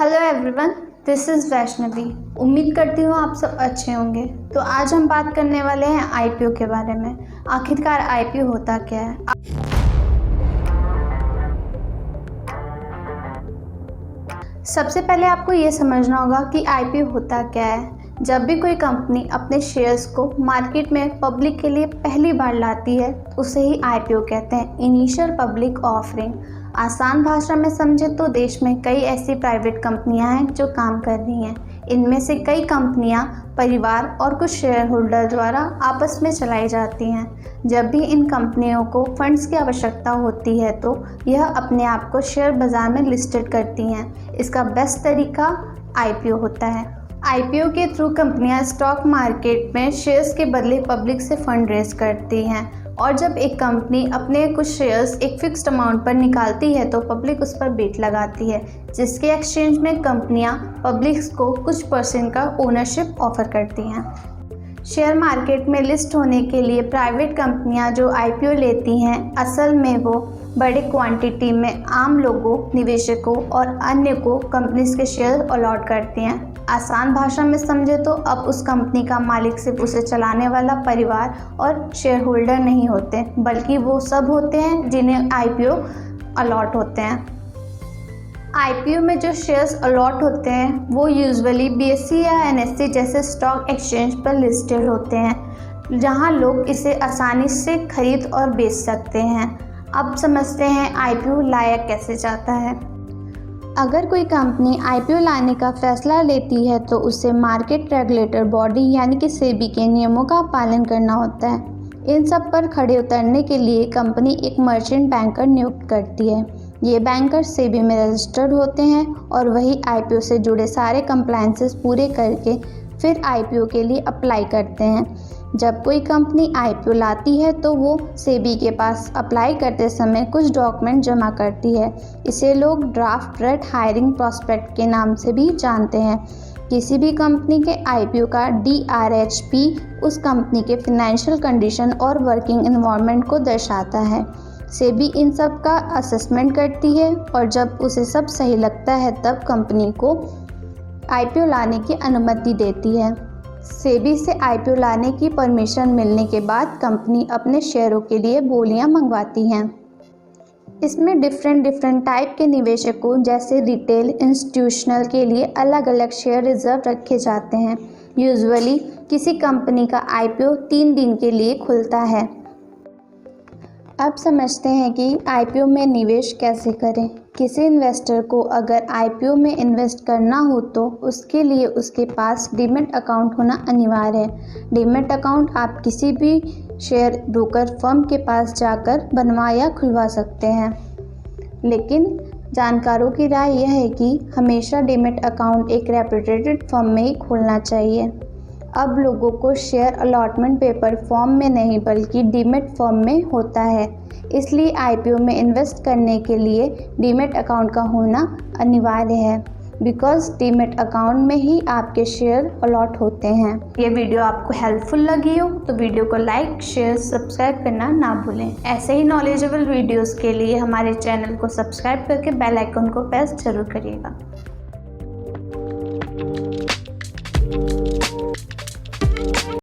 Hello everyone, this is Vaishnavi. उम्मीद करती हूँ आप सब अच्छे होंगे। तो आज हम बात करने वाले हैं आईपीओ के बारे में। आखिरकार आईपीओ होता क्या है? सबसे पहले आपको ये समझना होगा कि आईपीओ होता क्या है। जब भी कोई कंपनी अपने शेयर्स को मार्केट में पब्लिक के लिए पहली बार लाती है तो उसे ही आईपीओ कहते हैं, इनिशियल पब्लिक ऑफरिंग। आसान भाषा में समझे तो देश में कई ऐसी प्राइवेट कंपनियां हैं जो काम कर रही हैं। इनमें से कई कंपनियां परिवार और कुछ शेयर होल्डर द्वारा आपस में चलाई जाती हैं। जब भी इन कंपनियों को फंड्स की आवश्यकता होती है तो यह अपने आप को शेयर बाजार में लिस्टेड करती हैं। इसका बेस्ट तरीका आईपीओ होता है। आईपीओ के थ्रू कंपनियां स्टॉक मार्केट में शेयर्स के बदले पब्लिक से फंड रेज करती हैं, और जब एक कंपनी अपने कुछ शेयर्स एक फिक्स्ड अमाउंट पर निकालती है तो पब्लिक उस पर बेट लगाती है, जिसके एक्सचेंज में कंपनियां पब्लिक को कुछ % का ओनरशिप ऑफर करती हैं। शेयर मार्केट में लिस्ट होने के लिए प्राइवेट कंपनियां जो आईपीओ लेती हैं, असल में वो बड़े क्वांटिटी में आम लोगों, निवेशकों और अन्य को कंपनीज के शेयर अलॉट करती हैं। आसान भाषा में समझे तो अब उस कंपनी का मालिक सिर्फ उसे चलाने वाला परिवार और शेयर होल्डर नहीं होते, बल्कि वो सब होते हैं जिन्हें आईपीओ अलॉट होते हैं। आईपीओ में जो शेयर्स अलॉट होते हैं वो यूजुअली बीएसई या एनएसई जैसे स्टॉक एक्सचेंज पर लिस्टेड होते हैं, जहां लोग इसे आसानी से खरीद और बेच सकते हैं। अब समझते हैं आईपीओ लाया कैसे जाता है। अगर कोई कंपनी आईपीओ लाने का फैसला लेती है तो उसे मार्केट रेगुलेटर बॉडी यानी कि सेबी के नियमों का पालन करना होता है। इन सब पर खड़े उतरने के लिए कंपनी एक मर्चेंट बैंकर नियुक्त करती है। ये बैंकर सेबी में रजिस्टर्ड होते हैं और वही आईपीओ से जुड़े सारे कंप्लायंसेस पूरे करके फिर आईपीओ के लिए अप्लाई करते हैं। जब कोई कंपनी आईपीओ लाती है तो वो सेबी के पास अप्लाई करते समय कुछ डॉक्यूमेंट जमा करती है। इसे लोग ड्राफ्ट रेट हायरिंग प्रॉस्पेक्ट के नाम से भी जानते हैं। किसी भी कंपनी के आईपीओ का DRHP उस कंपनी के फाइनेंशियल कंडीशन और वर्किंग एनवायरनमेंट को दर्शाता है। सेबी इन सब का असेसमेंट करती है और जब उसे सब सही लगता है तब कंपनी को आईपीओ लाने की अनुमति देती है। सेबी से आईपीओ लाने की परमिशन मिलने के बाद कंपनी अपने शेयरों के लिए बोलियां मंगवाती हैं। इसमें डिफरेंट टाइप के निवेशकों जैसे रिटेल, इंस्टीट्यूशनल के लिए अलग अलग शेयर रिजर्व रखे जाते हैं। यूजुअली किसी कंपनी का आईपीओ 3 दिन के लिए खुलता है। अब समझते हैं कि आईपीओ में निवेश कैसे करें। किसी इन्वेस्टर को अगर आईपीओ में इन्वेस्ट करना हो तो उसके लिए उसके पास डीमैट अकाउंट होना अनिवार्य है। डीमैट अकाउंट आप किसी भी शेयर ब्रोकर फर्म के पास जाकर बनवा या खुलवा सकते हैं, लेकिन जानकारों की राय यह है कि हमेशा डीमैट अकाउंट एक रेप्यूटेड फर्म में ही खोलना चाहिए। अब लोगों को शेयर अलॉटमेंट पेपर फॉर्म में नहीं बल्कि डीमैट फॉर्म में होता है, इसलिए आईपीओ में इन्वेस्ट करने के लिए डीमैट अकाउंट का होना अनिवार्य है, बिकॉज डीमैट अकाउंट में ही आपके शेयर अलॉट होते हैं। ये वीडियो आपको हेल्पफुल लगी हो तो वीडियो को लाइक, शेयर, सब्सक्राइब करना ना भूलें। ऐसे ही नॉलेजेबल वीडियोस के लिए हमारे चैनल को सब्सक्राइब करके बेल आइकन को प्रेस जरूर करिएगा।